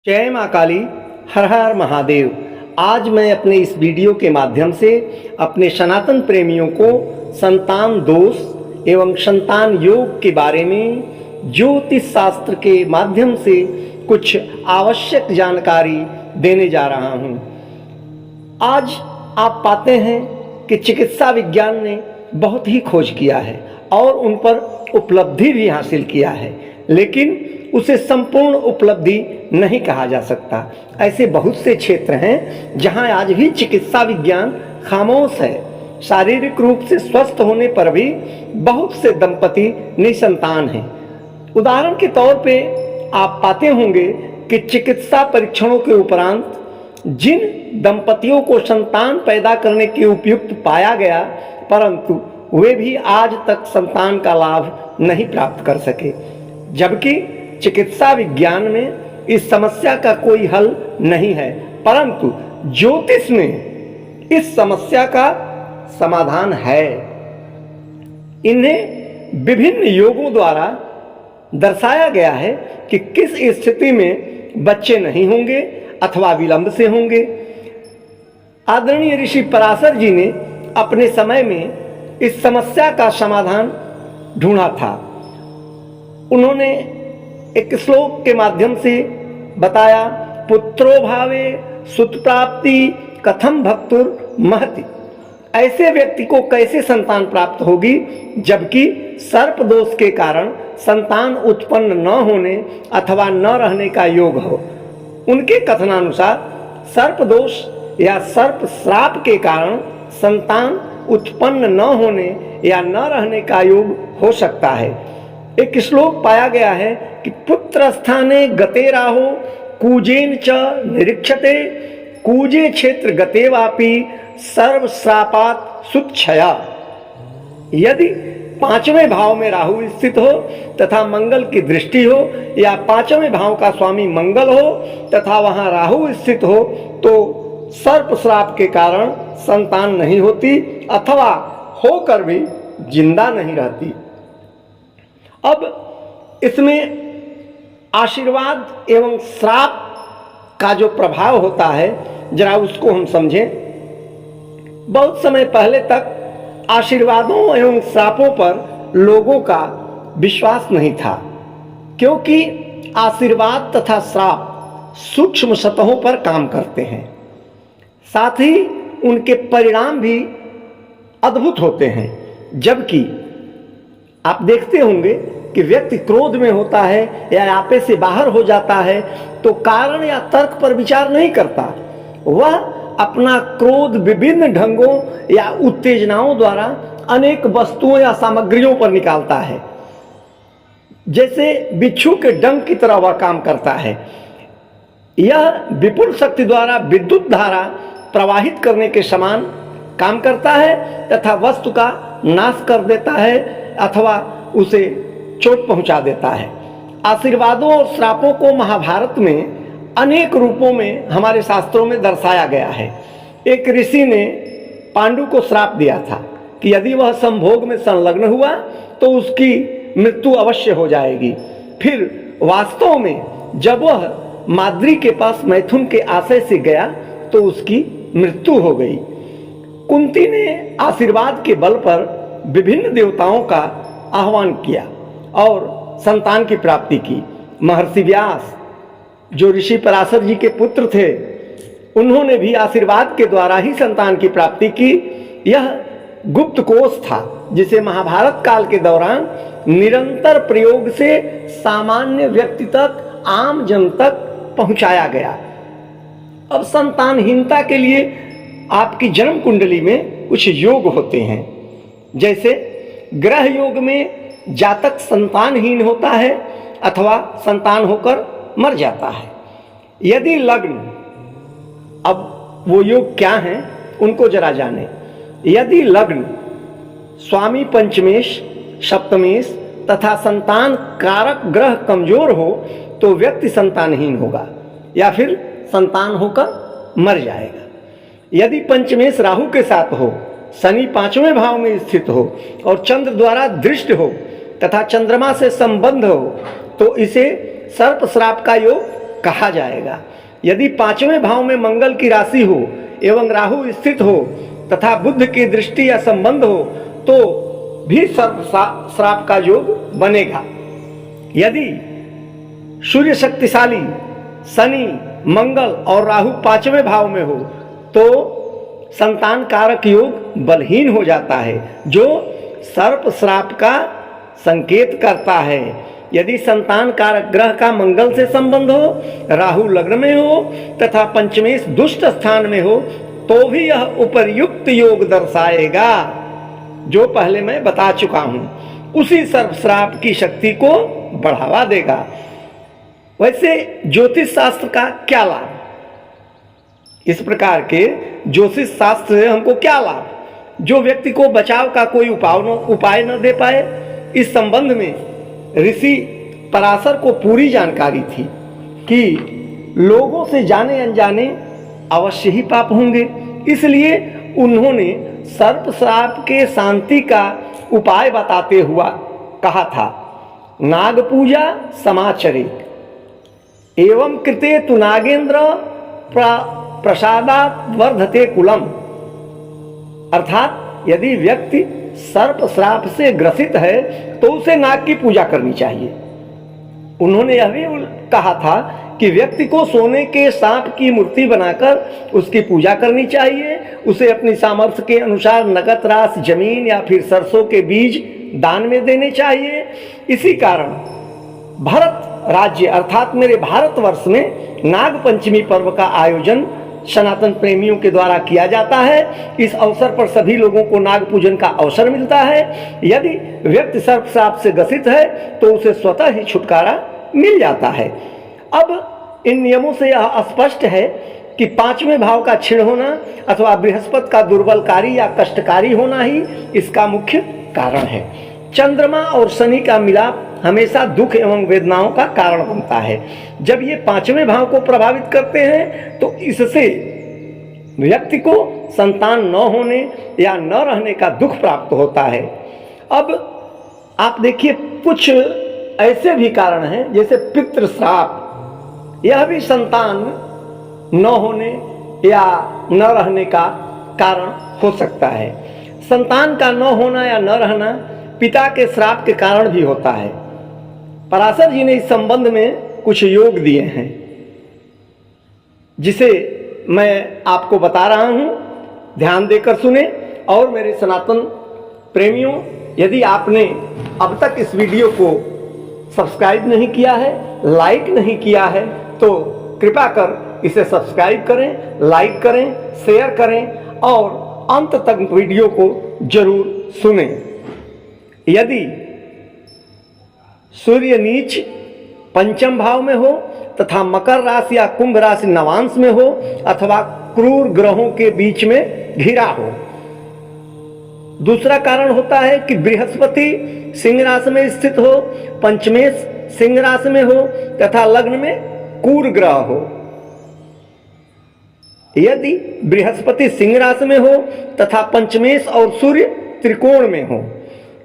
जय माँ काली, हर हर महादेव। आज मैं अपने इस वीडियो के माध्यम से अपने सनातन प्रेमियों को संतान दोष एवं संतान योग के बारे में ज्योतिष शास्त्र के माध्यम से कुछ आवश्यक जानकारी देने जा रहा हूँ। आज आप पाते हैं कि चिकित्सा विज्ञान ने बहुत ही खोज किया है और उन पर उपलब्धि भी हासिल किया है, लेकिन उसे संपूर्ण उपलब्धि नहीं कहा जा सकता। ऐसे बहुत से क्षेत्र हैं जहां आज भी चिकित्सा विज्ञान खामोश है। शारीरिक रूप से स्वस्थ होने पर भी बहुत से दंपति निसंतान हैं। उदाहरण के तौर पे आप पाते होंगे कि चिकित्सा परीक्षणों के उपरांत जिन दंपतियों को संतान पैदा करने के उपयुक्त पाया गया, परंतु वे भी आज तक संतान का लाभ नहीं प्राप्त कर सके, जबकि चिकित्सा विज्ञान में इस समस्या का कोई हल नहीं है, परंतु ज्योतिष में इस समस्या का समाधान है। इन्हें विभिन्न योगों द्वारा दर्शाया गया है कि किस स्थिति में बच्चे नहीं होंगे अथवा विलंब से होंगे। आदरणीय ऋषि पराशर जी ने अपने समय में इस समस्या का समाधान ढूंढा था। उन्होंने एक श्लोक के माध्यम से बताया, पुत्रो भावे सुत प्राप्ति कथम भक्तुर महति। ऐसे व्यक्ति को कैसे संतान प्राप्त होगी जबकि सर्प दोष के कारण संतान उत्पन्न न होने अथवा न रहने का योग हो। उनके कथनानुसार सर्प दोष या सर्प श्राप के कारण संतान उत्पन्न न होने या न रहने का योग हो सकता है। एक श्लोक पाया गया है कि पुत्र स्थाने गते राहो कूजेन च निरीक्षते कूजे क्षेत्र गते वापि सर्व श्रापात सुक्षया। यदि पांचवें भाव में राहु स्थित हो तथा मंगल की दृष्टि हो या पांचवें भाव का स्वामी मंगल हो तथा वहां राहु स्थित हो तो सर्प श्राप के कारण संतान नहीं होती अथवा होकर भी जिंदा नहीं रहती। अब इसमें आशीर्वाद एवं श्राप का जो प्रभाव होता है, जरा उसको हम समझें। बहुत समय पहले तक आशीर्वादों एवं श्रापों पर लोगों का विश्वास नहीं था, क्योंकि आशीर्वाद तथा श्राप सूक्ष्म सतहों पर काम करते हैं, साथ ही उनके परिणाम भी अद्भुत होते हैं। जबकि आप देखते होंगे कि व्यक्ति क्रोध में होता है या आपे से बाहर हो जाता है तो कारण या तर्क पर विचार नहीं करता, वह अपना क्रोध विभिन्न ढंगों या उत्तेजनाओं द्वारा अनेक वस्तुओं या सामग्रियों पर निकालता है। जैसे बिच्छू के डंक की तरह वह काम करता है। यह विपुल शक्ति द्वारा विद्युत धारा प्रवाहित करने के समान काम करता है तथा वस्तु का नाश कर देता है अथवा उसे चोट पहुंचा देता है। आशीर्वादों और श्रापों को महाभारत में अनेक रूपों में हमारे शास्त्रों में दर्शाया गया है। एक ऋषि ने पांडु को श्राप दिया था कि यदि वह संभोग में संलग्न हुआ तो उसकी मृत्यु अवश्य हो जाएगी। फिर वास्तव में जब वह माद्री के पास मैथुन के आशय से गया तो उसकी मृत्यु हो गई। कुंती ने आशीर्वाद के बल पर विभिन्न देवताओं का आह्वान किया और संतान की प्राप्ति की। महर्षि व्यास जो ऋषि पराशर जी के पुत्र थे, उन्होंने भी आशीर्वाद के द्वारा ही संतान की प्राप्ति की। यह गुप्त कोश था जिसे महाभारत काल के दौरान निरंतर प्रयोग से सामान्य व्यक्ति तक, आम जन तक पहुंचाया गया। अब संतानहीनता के लिए आपकी जन्म कुंडली में कुछ योग होते हैं। जैसे ग्रह योग में जातक संतानहीन होता है अथवा संतान होकर मर जाता है। यदि लग्न, अब वो योग क्या हैं उनको जरा जाने। यदि लग्न स्वामी पंचमेश, सप्तमेश तथा संतान कारक ग्रह कमजोर हो तो व्यक्ति संतानहीन होगा या फिर संतान होकर मर जाएगा। यदि पंचमेश राहु के साथ हो, शनि पांचवें भाव में स्थित हो और चंद्र द्वारा दृष्ट हो तथा चंद्रमा से संबंध हो तो इसे सर्प श्राप का योग कहा जाएगा। यदि पांचवें भाव में मंगल की राशि हो एवं राहु स्थित हो तथा बुध की दृष्टि या संबंध हो तो भी सर्प श्राप का योग बनेगा। यदि सूर्य शक्तिशाली, शनि, मंगल और राहु पांचवें भाव में हो तो संतान कारक योग बलहीन हो जाता है, जो सर्प श्राप का संकेत करता है। यदि संतान कारक ग्रह का मंगल से संबंध हो, राहु लग्न में हो तथा पंचमेश दुष्ट स्थान में हो तो भी यह उपर्युक्त योग दर्शाएगा, जो पहले मैं बता चुका हूं। उसी सर्प श्राप की शक्ति को बढ़ावा देगा। वैसे ज्योतिष शास्त्र का क्या लाभ? इस प्रकार के ज्योतिष शास्त्र से हमको क्या लाभ? जो व्यक्ति को बचाव का कोई उपाय न दे पाए, इस संबंध में ऋषि पराशर को पूरी जानकारी थी कि लोगों से जाने अनजाने अवश्य ही पाप होंगे, इसलिए उन्होंने सर्प श्राप के शांति का उपाय बताते हुआ कहा था, नाग पूजा समाचरित एवं कृते तु नागेंद्र प्रसादात वर्धते कुलम। अर्थात यदि व्यक्ति सर्प श्राप से ग्रसित है तो उसे नाग की पूजा करनी चाहिए। उन्होंने यह भी कहा था कि व्यक्ति को सोने के सांप की मूर्ति बनाकर उसकी पूजा करनी चाहिए, उसे अपनी सामर्थ्य के अनुसार नगद राशि, जमीन या फिर सरसों के बीज दान में देने चाहिए। इसी कारण भारत राज्य अर्थात मेरे भारतवर्ष में नाग पंचमी पर्व का आयोजन सनातन प्रेमियों के द्वारा किया जाता है। इस अवसर पर सभी लोगों को नाग पूजन का अवसर मिलता है। यदि व्यक्ति सर्प श्राप से ग्रसित है तो उसे स्वतः ही छुटकारा मिल जाता है। अब इन नियमों से यह स्पष्ट है कि पांचवें भाव का क्षीण होना अथवा बृहस्पति का दुर्बलकारी या कष्टकारी होना ही इसका मुख्य कारण है। चंद्रमा और शनि का मिलाप हमेशा दुख एवं वेदनाओं का कारण बनता है। जब ये पांचवें भाव को प्रभावित करते हैं तो इससे व्यक्ति को संतान न होने या न रहने का दुख प्राप्त होता है। अब आप देखिए, कुछ ऐसे भी कारण हैं जैसे पितृ श्राप, यह भी संतान न होने या न रहने का कारण हो सकता है। संतान का न होना या न रहना पिता के श्राप के कारण भी होता है। पराशर जी ने इस संबंध में कुछ योग दिए हैं जिसे मैं आपको बता रहा हूं, ध्यान देकर सुने। और मेरे सनातन प्रेमियों, यदि आपने अब तक इस वीडियो को सब्सक्राइब नहीं किया है, लाइक नहीं किया है, तो कृपा कर इसे सब्सक्राइब करें, लाइक करें, शेयर करें और अंत तक वीडियो को जरूर सुनें। यदि सूर्य नीच पंचम भाव में हो तथा मकर राशि या कुंभ राशि नवांश में हो अथवा क्रूर ग्रहों के बीच में घिरा हो। दूसरा कारण होता है कि बृहस्पति सिंह राशि में स्थित हो, पंचमेश सिंह राशि में हो तथा लग्न में क्रूर ग्रह हो। यदि बृहस्पति सिंह राशि में हो तथा पंचमेश और सूर्य त्रिकोण में हो,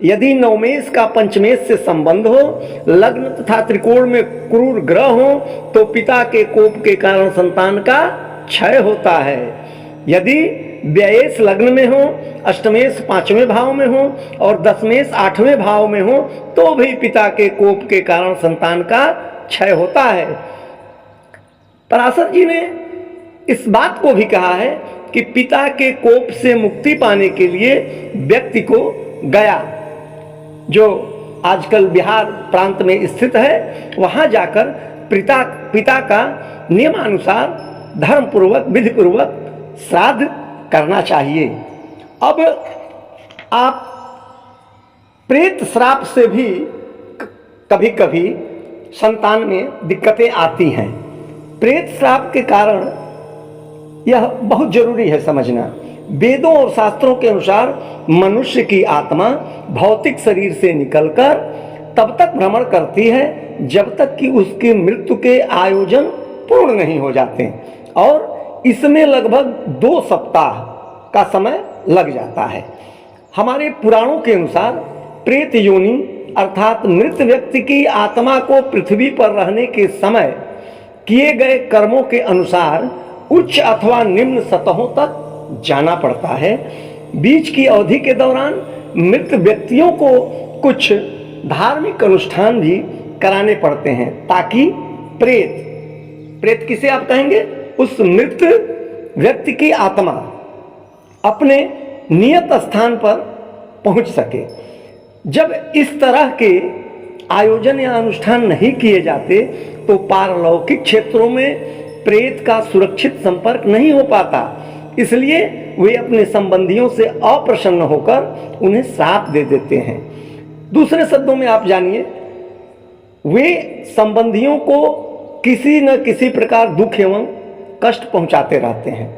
यदि नवमेश का पंचमेश से संबंध हो, लग्न तथा त्रिकोण में क्रूर ग्रह हो तो पिता के कोप के कारण संतान का क्षय होता है। यदि व्ययेश लग्न में हो, अष्टमेश पांचवें भाव में हो और दशमेश आठवें भाव में हो तो भी पिता के कोप के कारण संतान का क्षय होता है। पराशर जी ने इस बात को भी कहा है कि पिता के कोप से मुक्ति पाने के लिए व्यक्ति को गया, जो आजकल बिहार प्रांत में स्थित है, वहां जाकर पिता का नियमानुसार धर्म पूर्वक विधि पूर्वक श्राद्ध करना चाहिए। अब आप प्रेत श्राप से भी कभी कभी संतान में दिक्कतें आती हैं। प्रेत श्राप के कारण यह बहुत जरूरी है समझना। वेदों और शास्त्रों के अनुसार मनुष्य की आत्मा भौतिक शरीर से निकलकर तब तक भ्रमण करती है जब तक कि उसकी मृत्यु के आयोजन पूर्ण नहीं हो जाते और इसमें लगभग 2 सप्ताह का समय लग जाता है। हमारे पुराणों के अनुसार प्रेत योनि अर्थात मृत व्यक्ति की आत्मा को पृथ्वी पर रहने के समय किए गए कर्मों के अनुसार उच्च अथवा निम्न सतहों तक जाना पड़ता है। बीच की अवधि के दौरान मृत व्यक्तियों को कुछ धार्मिक अनुष्ठान भी कराने पड़ते हैं ताकि प्रेत किसे आप कहेंगे, उस मृत व्यक्ति की आत्मा अपने नियत स्थान पर पहुंच सके। जब इस तरह के आयोजन या अनुष्ठान नहीं किए जाते तो पारलौकिक क्षेत्रों में प्रेत का सुरक्षित संपर्क नहीं हो पाता, इसलिए वे अपने संबंधियों से अप्रसन्न होकर उन्हें श्राप दे देते हैं। दूसरे शब्दों में आप जानिए, वे संबंधियों को किसी न किसी प्रकार दुख एवं कष्ट पहुंचाते रहते हैं,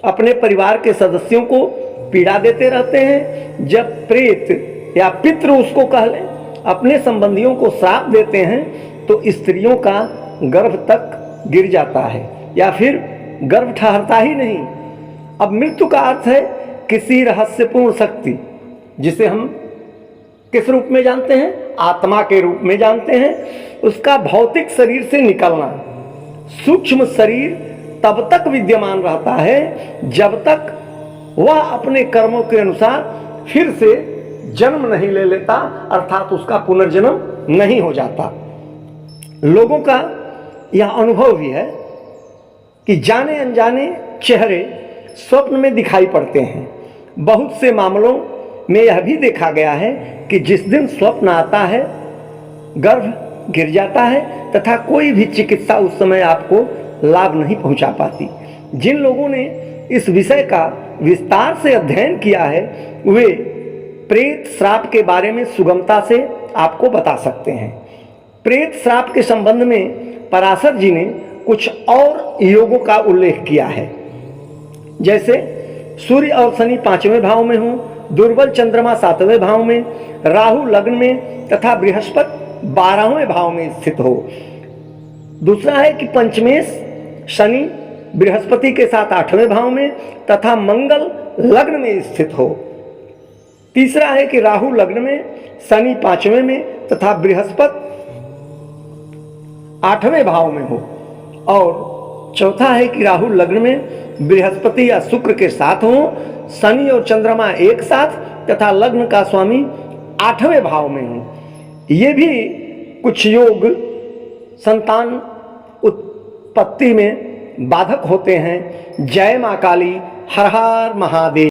अपने परिवार के सदस्यों को पीड़ा देते रहते हैं। जब प्रेत या पितृ उसको कह लें अपने संबंधियों को श्राप देते हैं तो स्त्रियों का गर्भ तक गिर जाता है या फिर गर्भ ठहरता ही नहीं। अब मृत्यु का अर्थ है किसी रहस्यपूर्ण शक्ति, जिसे हम किस रूप में जानते हैं, आत्मा के रूप में जानते हैं, उसका भौतिक शरीर से निकलना। सूक्ष्म शरीर तब तक विद्यमान रहता है जब तक वह अपने कर्मों के अनुसार फिर से जन्म नहीं ले लेता, अर्थात उसका पुनर्जन्म नहीं हो जाता। लोगों का यह अनुभव भी है कि जाने अनजाने चेहरे स्वप्न में दिखाई पड़ते हैं। बहुत से मामलों में यह भी देखा गया है कि जिस दिन स्वप्न आता है गर्भ गिर जाता है तथा कोई भी चिकित्सा उस समय आपको लाभ नहीं पहुंचा पाती। जिन लोगों ने इस विषय का विस्तार से अध्ययन किया है वे प्रेत श्राप के बारे में सुगमता से आपको बता सकते हैं। प्रेत श्राप के संबंध में पराशर जी ने कुछ और योगों का उल्लेख किया है, जैसे सूर्य और शनि 5वें भाव में हो, दुर्बल चंद्रमा 7वें भाव में, राहु लग्न में तथा बृहस्पति 12वें भाव में स्थित हो। दूसरा है कि पंचमेश शनि बृहस्पति के साथ 8वें भाव में तथा मंगल लग्न में स्थित हो। तीसरा है कि राहु लग्न में, शनि 5वें में तथा बृहस्पति 8वें भाव में हो। और चौथा है कि राहु लग्न में बृहस्पति या शुक्र के साथ हो, शनि और चंद्रमा एक साथ तथा लग्न का स्वामी 8वें भाव में हो। ये भी कुछ योग संतान उत्पत्ति में बाधक होते हैं। जय मां काली, हर हर महादेव।